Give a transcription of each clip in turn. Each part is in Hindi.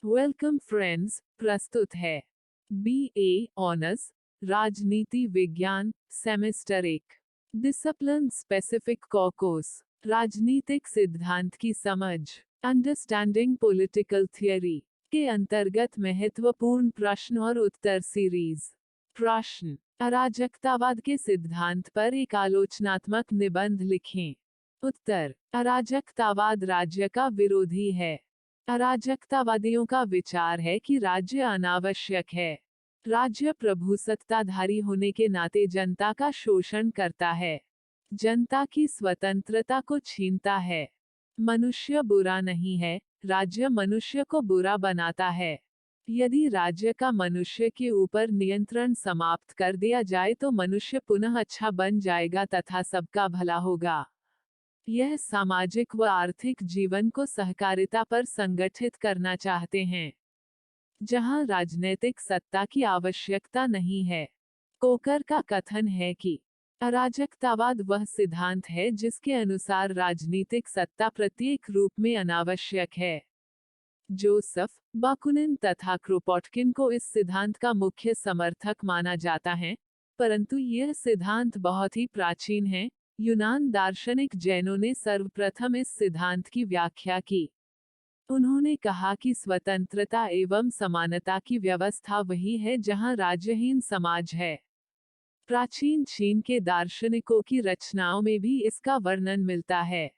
वेलकम फ्रेंड्स, प्रस्तुत है BA ऑनर्स राजनीति विज्ञान सेमेस्टर 1 डिसिप्लिन स्पेसिफिक कोर्स राजनीतिक सिद्धांत की समझ अंडरस्टैंडिंग पॉलिटिकल थियरी के अंतर्गत महत्वपूर्ण प्रश्न और उत्तर सीरीज। प्रश्न: अराजकतावाद के सिद्धांत पर एक आलोचनात्मक निबंध लिखें। उत्तर: अराजकतावाद राज्य का विरोधी है। अराजकतावादियों का विचार है कि राज्य अनावश्यक है। राज्य प्रभुसत्ताधारी होने के नाते जनता का शोषण करता है, जनता की स्वतंत्रता को छीनता है। मनुष्य बुरा नहीं है, राज्य मनुष्य को बुरा बनाता है। यदि राज्य का मनुष्य के ऊपर नियंत्रण समाप्त कर दिया जाए तो मनुष्य पुनः अच्छा बन जाएगा तथा सबका भला होगा। यह सामाजिक व आर्थिक जीवन को सहकारिता पर संगठित करना चाहते हैं, जहां राजनीतिक सत्ता की आवश्यकता नहीं है। कोकर का कथन है कि अराजकतावाद वह सिद्धांत है जिसके अनुसार राजनीतिक सत्ता प्रत्येक रूप में अनावश्यक है। जोसेफ बाकुनिन तथा क्रोपोटकिन को इस सिद्धांत का मुख्य समर्थक माना जाता है, परंतु यह सिद्धांत बहुत ही प्राचीन है। यूनान दार्शनिक जैनों ने सर्वप्रथम इस सिद्धांत की व्याख्या की। उन्होंने कहा कि स्वतंत्रता एवं समानता की व्यवस्था वही है जहां राज्यहीन समाज है। प्राचीन चीन के दार्शनिकों की रचनाओं में भी इसका वर्णन मिलता है,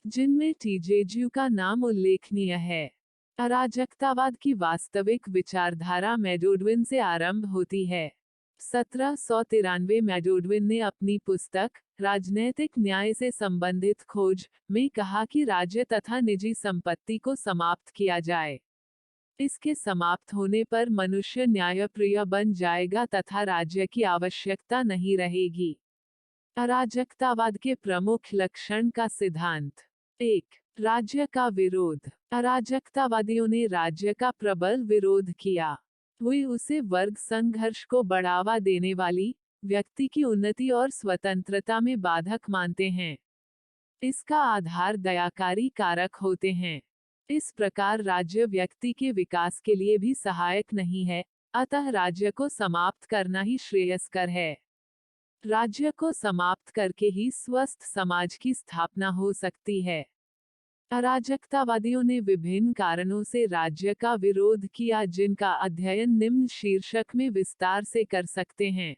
जिनमें टीजेज्यू का नाम उल्लेखनीय है। अराजकतावाद की वास्तविक विचारधारा मैडोडविन से आरंभ होती है। 1793 मैडोडविन ने अपनी पुस्तक राजनैतिक न्याय से संबंधित खोज में कहा कि राज्य तथा निजी संपत्ति को समाप्त किया जाए। इसके समाप्त होने पर मनुष्य न्यायप्रिय बन जाएगा तथा राज्य की आवश्यकता नहीं रहेगी। अराजकतावाद के प्रमुख लक्षण का सिद्धांत। 1. राज्य का विरोध। अराजकतावादियों ने राज्य का प्रबल विरोध किया। वे उसे वर्ग संघर्ष को बढ़ावा देने वाली, व्यक्ति की उन्नति और स्वतंत्रता में बाधक मानते हैं। इसका आधार दयाकारी कारक होते हैं। इस प्रकार राज्य व्यक्ति के विकास के लिए भी सहायक नहीं है, अतः राज्य को समाप्त करना ही श्रेयस्कर है। राज्य को समाप्त करके ही स्वस्थ समाज की स्थापना हो सकती है। अराजकतावादियों ने विभिन्न कारणों से राज्य का विरोध किया, जिनका अध्ययन निम्न शीर्षक में विस्तार से कर सकते हैं।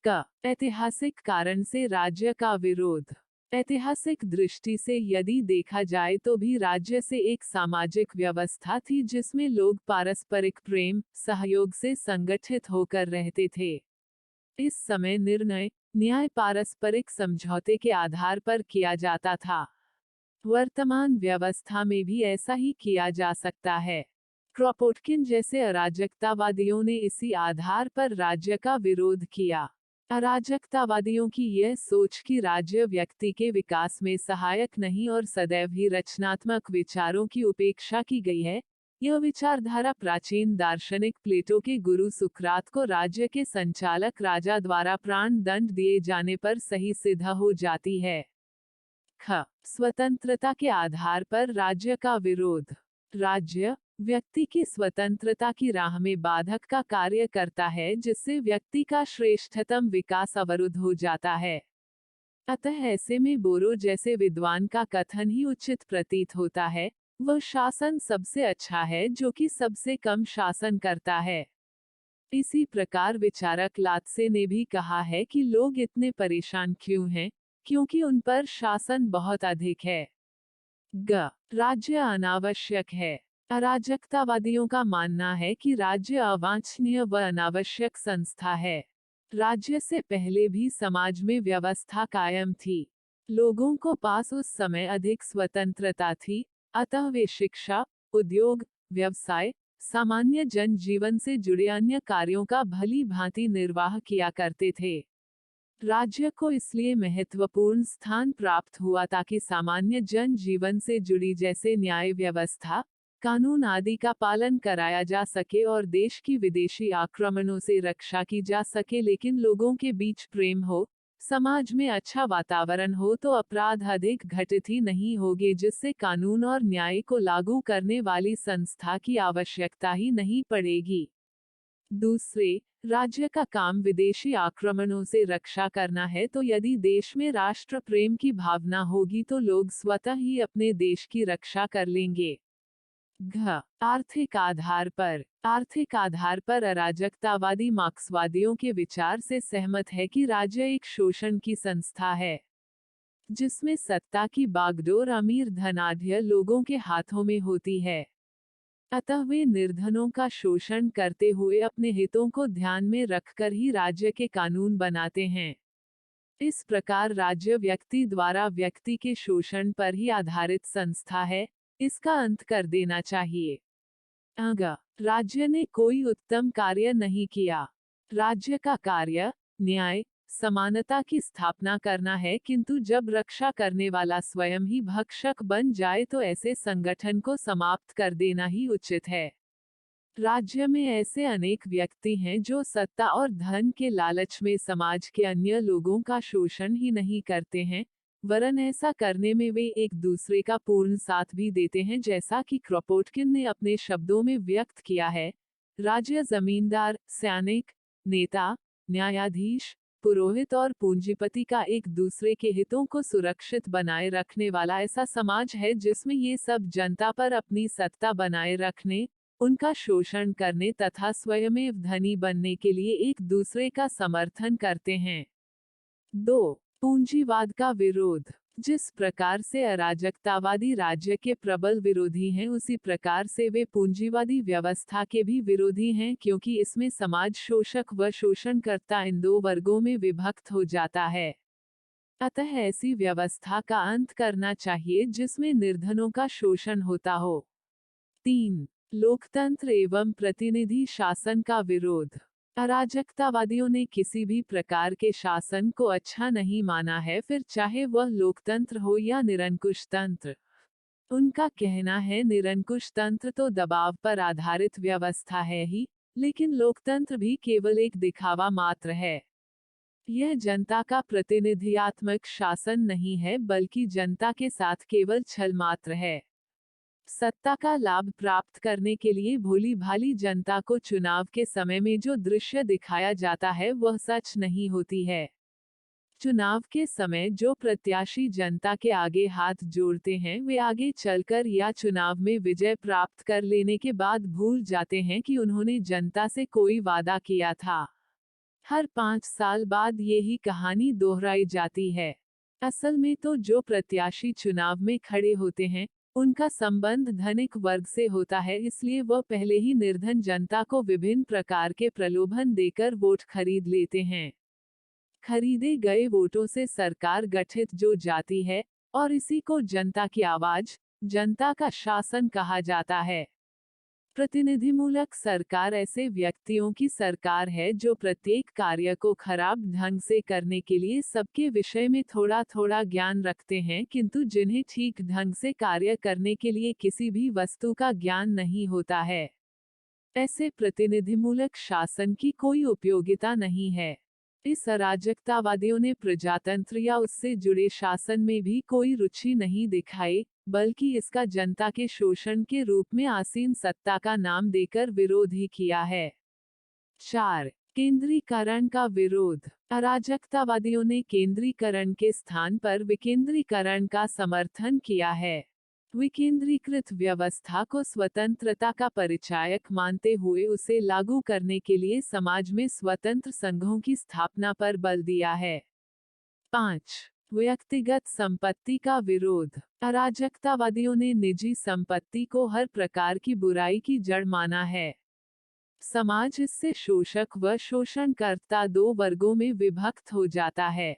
क. ऐतिहासिक कारण से राज्य का विरोध। ऐतिहासिक दृष्टि से यदि देखा जाए तो भी राज्य से एक सामाजिक व्यवस्था थी जिसमें लोग पारस्परिक प्रेम, सहयोग से संगठित होकर रहते थे। इस समय निर्णय, न्याय पारस्परिक समझौते के आधार पर किया जाता था। वर्तमान व्यवस्था में भी ऐसा ही किया जा सकता है। क्रोपोटकिन जैसे अराजकतावादियों ने इसी आधार पर राज्य का विरोध किया। अराजकतावादियों की यह सोच कि राज्य व्यक्ति के विकास में सहायक नहीं और सदैव ही रचनात्मक विचारों की उपेक्षा की गई है, यह विचारधारा प्राचीन दार्शनिक प्लेटो के गुरु सुकरात को राज्य के संचालक राजा द्वारा प्राण दंड दिए जाने पर सही सिद्ध हो जाती है। ख. स्वतंत्रता के आधार पर राज्य का विरोध। राज्य व्यक्ति की स्वतंत्रता की राह में बाधक का कार्य करता है, जिससे व्यक्ति का श्रेष्ठतम विकास अवरुद्ध हो जाता है। अतः ऐसे में बोरो जैसे विद्वान का कथन ही उचित प्रतीत होता है, वह शासन सबसे अच्छा है जो कि सबसे कम शासन करता है। इसी प्रकार विचारक लात्से ने भी कहा है कि लोग इतने परेशान क्यों हैं, क्योंकि उन पर शासन बहुत अधिक है। ग. राज्य अनावश्यक है। अराजकतावादियों का मानना है कि राज्य अवांछनीय व अनावश्यक संस्था है। राज्य से पहले भी समाज में व्यवस्था कायम थी। लोगों को पास उस समय अधिक स्वतंत्रता थी, अतः वे शिक्षा, उद्योग, व्यवसाय, सामान्य जन जीवन से जुड़े अन्य कार्यों का भली भांति निर्वाह किया करते थे। राज्य को इसलिए महत्वपूर्ण स्थान प्राप्त हुआ ताकि सामान्य जन जीवन से जुड़ी जैसे न्याय व्यवस्था, कानून आदि का पालन कराया जा सके और देश की विदेशी आक्रमणों से रक्षा की जा सके, लेकिन लोगों के बीच प्रेम हो, समाज में अच्छा वातावरण हो तो अपराध अधिक घटित ही नहीं होंगे, जिससे कानून और न्याय को लागू करने वाली संस्था की आवश्यकता ही नहीं पड़ेगी। दूसरे, राज्य का काम विदेशी आक्रमणों से रक्षा करना है, तो यदि देश में राष्ट्र प्रेम की भावना होगी तो लोग स्वतः ही अपने देश की रक्षा कर लेंगे। आर्थिक आधार पर अराजकतावादी मार्क्सवादियों के विचार से सहमत है कि राज्य एक शोषण की संस्था है, जिसमें सत्ता की बागडोर अमीर धनाढ्य लोगों के हाथों में होती है। अतः वे निर्धनों का शोषण करते हुए अपने हितों को ध्यान में रखकर ही राज्य के कानून बनाते हैं। इस प्रकार राज्य व्यक्ति द्वारा व्यक्ति के शोषण पर ही आधारित संस्था है, इसका अंत कर देना चाहिए। अगर राज्य ने कोई उत्तम कार्य नहीं किया, राज्य का कार्य न्याय समानता की स्थापना करना है, किंतु जब रक्षा करने वाला स्वयं ही भक्षक बन जाए तो ऐसे संगठन को समाप्त कर देना ही उचित है। राज्य में ऐसे अनेक व्यक्ति हैं जो सत्ता और धन के लालच में समाज के अन्य लोगों का शोषण ही नहीं करते हैं, वरन ऐसा करने में वे एक दूसरे का पूर्ण साथ भी देते हैं, जैसा कि क्रोपोटकिन ने अपने शब्दों में व्यक्त किया है। राज्य जमींदार, सैनिक, नेता, न्यायाधीश, पुरोहित और पूंजीपति का एक दूसरे के हितों को सुरक्षित बनाए रखने वाला ऐसा समाज है, जिसमें ये सब जनता पर अपनी सत्ता बनाए रखने, उनका शोषण करने तथा स्वयमेव धनी बनने के लिए एक दूसरे का समर्थन करते हैं। 2. पूंजीवाद का विरोध। जिस प्रकार से अराजकतावादी राज्य के प्रबल विरोधी हैं, उसी प्रकार से वे पूंजीवादी व्यवस्था के भी विरोधी हैं, क्योंकि इसमें समाज शोषक व शोषणकर्ता इन दो वर्गों में विभक्त हो जाता है। अतः ऐसी व्यवस्था का अंत करना चाहिए जिसमें निर्धनों का शोषण होता हो। 3. लोकतंत्र एवं प्रतिनिधि शासन का विरोध। अराजकतावादियों ने किसी भी प्रकार के शासन को अच्छा नहीं माना है, फिर चाहे वह लोकतंत्र हो या निरंकुश तंत्र। उनका कहना है निरंकुश तंत्र तो दबाव पर आधारित व्यवस्था है ही, लेकिन लोकतंत्र भी केवल एक दिखावा मात्र है। यह जनता का प्रतिनिधियात्मक शासन नहीं है, बल्कि जनता के साथ केवल छल मात्र है। सत्ता का लाभ प्राप्त करने के लिए भोली भाली जनता को चुनाव के समय में जो दृश्य दिखाया जाता है वह सच नहीं होती है। चुनाव के समय जो प्रत्याशी जनता के आगे हाथ जोड़ते हैं, वे आगे चलकर या चुनाव में विजय प्राप्त कर लेने के बाद भूल जाते हैं कि उन्होंने जनता से कोई वादा किया था। हर 5 साल बाद यही कहानी दोहराई जाती है। असल में तो जो प्रत्याशी चुनाव में खड़े होते हैं, उनका संबंध धनिक वर्ग से होता है, इसलिए वह पहले ही निर्धन जनता को विभिन्न प्रकार के प्रलोभन देकर वोट खरीद लेते हैं। खरीदे गए वोटों से सरकार गठित जो जाती है, और इसी को जनता की आवाज, जनता का शासन कहा जाता है। प्रतिनिधिमूलक सरकार ऐसे व्यक्तियों की सरकार है जो प्रत्येक कार्य को खराब ढंग से करने के लिए सबके विषय में थोड़ा थोड़ा ज्ञान रखते हैं, किंतु जिन्हें ठीक ढंग से कार्य करने के लिए किसी भी वस्तु का ज्ञान नहीं होता है। ऐसे प्रतिनिधिमूलक शासन की कोई उपयोगिता नहीं है। इस अराजकतावादियों ने प्रजातंत्र या उससे जुड़े शासन में भी कोई रुचि नहीं दिखाई, बल्कि इसका जनता के शोषण के रूप में आसीन सत्ता का नाम देकर विरोध ही किया है। 4. केंद्रीकरण का विरोध। अराजकतावादियों ने केंद्रीकरण के स्थान पर विकेंद्रीकरण का समर्थन किया है। विकेंद्रीकृत व्यवस्था को स्वतंत्रता का परिचायक मानते हुए उसे लागू करने के लिए समाज में स्वतंत्र संघों की स्थापना पर बल दिया है। 5. व्यक्तिगत संपत्ति का विरोध। अराजकतावादियों ने निजी संपत्ति को हर प्रकार की बुराई की जड़ माना है। समाज इससे शोषक व शोषणकर्ता दो वर्गों में विभक्त हो जाता है।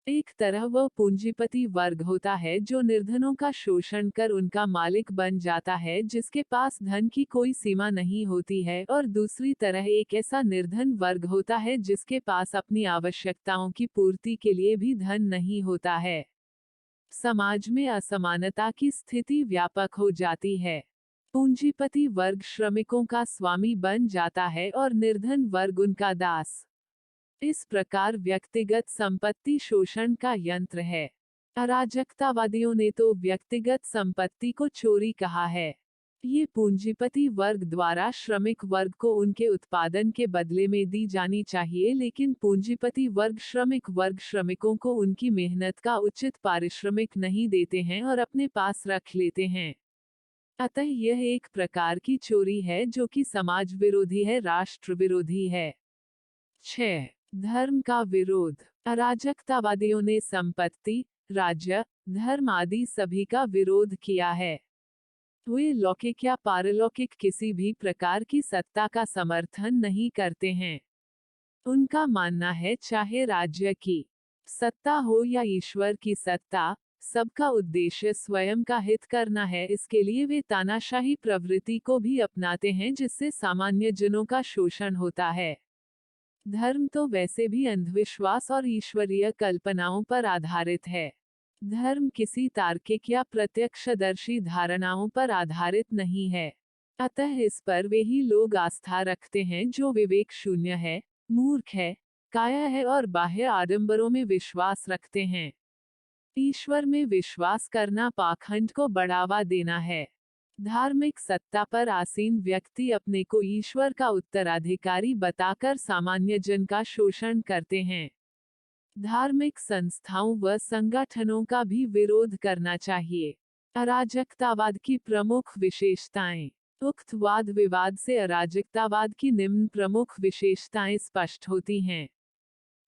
एक तरह वह पूंजीपति वर्ग होता है जो निर्धनों का शोषण कर उनका मालिक बन जाता है, जिसके पास धन की कोई सीमा नहीं होती है, और दूसरी तरह एक ऐसा निर्धन वर्ग होता है जिसके पास अपनी आवश्यकताओं की पूर्ति के लिए भी धन नहीं होता है। समाज में असमानता की स्थिति व्यापक हो जाती है। पूंजीपति वर्ग श्रमिकों का स्वामी बन जाता है और निर्धन वर्ग उनका दास। इस प्रकार व्यक्तिगत संपत्ति शोषण का यंत्र है। अराजकतावादियों ने तो व्यक्तिगत संपत्ति को चोरी कहा है। ये पूंजीपति वर्ग द्वारा श्रमिक वर्ग को उनके उत्पादन के बदले में दी जानी चाहिए, लेकिन पूंजीपति वर्ग श्रमिकों को उनकी मेहनत का उचित पारिश्रमिक नहीं देते हैं और अपने पास रख लेते हैं। अतः यह एक प्रकार की चोरी है जो कि समाज विरोधी है, राष्ट्र विरोधी है। 6. धर्म का विरोध। अराजकतावादियों ने संपत्ति, राज्य, धर्म आदि सभी का विरोध किया है। वे लौकिक या पारलौकिक किसी भी प्रकार की सत्ता का समर्थन नहीं करते हैं। उनका मानना है चाहे राज्य की सत्ता हो या ईश्वर की सत्ता, सबका उद्देश्य स्वयं का हित करना है। इसके लिए वे तानाशाही प्रवृत्ति को भी अपनाते हैं जिससे सामान्य जनों का शोषण होता है। धर्म तो वैसे भी अंधविश्वास और ईश्वरीय कल्पनाओं पर आधारित है। धर्म किसी तार्किक या प्रत्यक्षदर्शी धारणाओं पर आधारित नहीं है। अतः इस पर वे ही लोग आस्था रखते हैं जो विवेक शून्य है, मूर्ख है, काया है और बाह्य आडंबरों में विश्वास रखते हैं। ईश्वर में विश्वास करना पाखंड को बढ़ावा देना है। धार्मिक सत्ता पर आसीन व्यक्ति अपने को ईश्वर का उत्तराधिकारी बताकर सामान्य जन का शोषण करते हैं। धार्मिक संस्थाओं व संगठनों का भी विरोध करना चाहिए। अराजकतावाद की प्रमुख विशेषताएं। उक्त वाद विवाद से अराजकतावाद की निम्न प्रमुख विशेषताएं स्पष्ट होती हैं।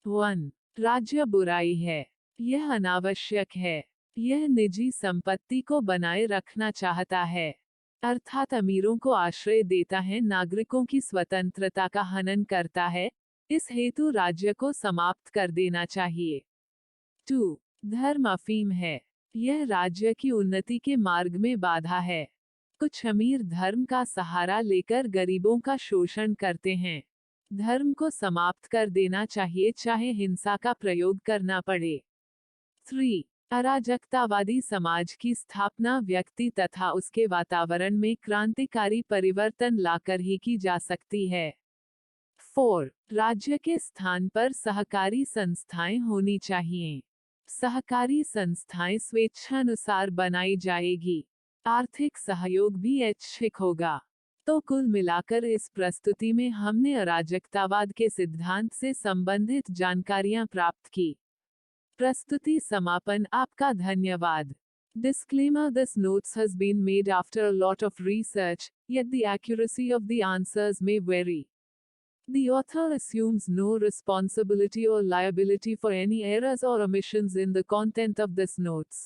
1. राज्य बुराई है। यह अनावश्यक है। यह निजी संपत्ति को बनाए रखना चाहता है, अर्थात अमीरों को आश्रय देता है, नागरिकों की स्वतंत्रता का हनन करता है। इस हेतु राज्य को समाप्त कर देना चाहिए। 2. धर्म अफीम है। यह राज्य की उन्नति के मार्ग में बाधा है। कुछ अमीर धर्म का सहारा लेकर गरीबों का शोषण करते हैं। धर्म को समाप्त कर देना चाहिए, चाहे हिंसा का प्रयोग करना पड़े। 3. अराजकतावादी समाज की स्थापना व्यक्ति तथा उसके वातावरण में क्रांतिकारी परिवर्तन लाकर ही की जा सकती है। 4. राज्य के स्थान पर सहकारी संस्थाएं होनी चाहिए। सहकारी संस्थाएं स्वेच्छानुसार बनाई जाएगी। आर्थिक सहयोग भी ऐच्छिक होगा। तो कुल मिलाकर इस प्रस्तुति में हमने अराजकतावाद के सिद्धांत से संबंधित जानकारियां प्राप्त की। प्रस्तुति समापन। आपका धन्यवाद। Disclaimer: This notes has been made after a lot of research, yet the accuracy of the answers may vary. The author assumes no responsibility or liability for any errors or omissions in the content of this notes.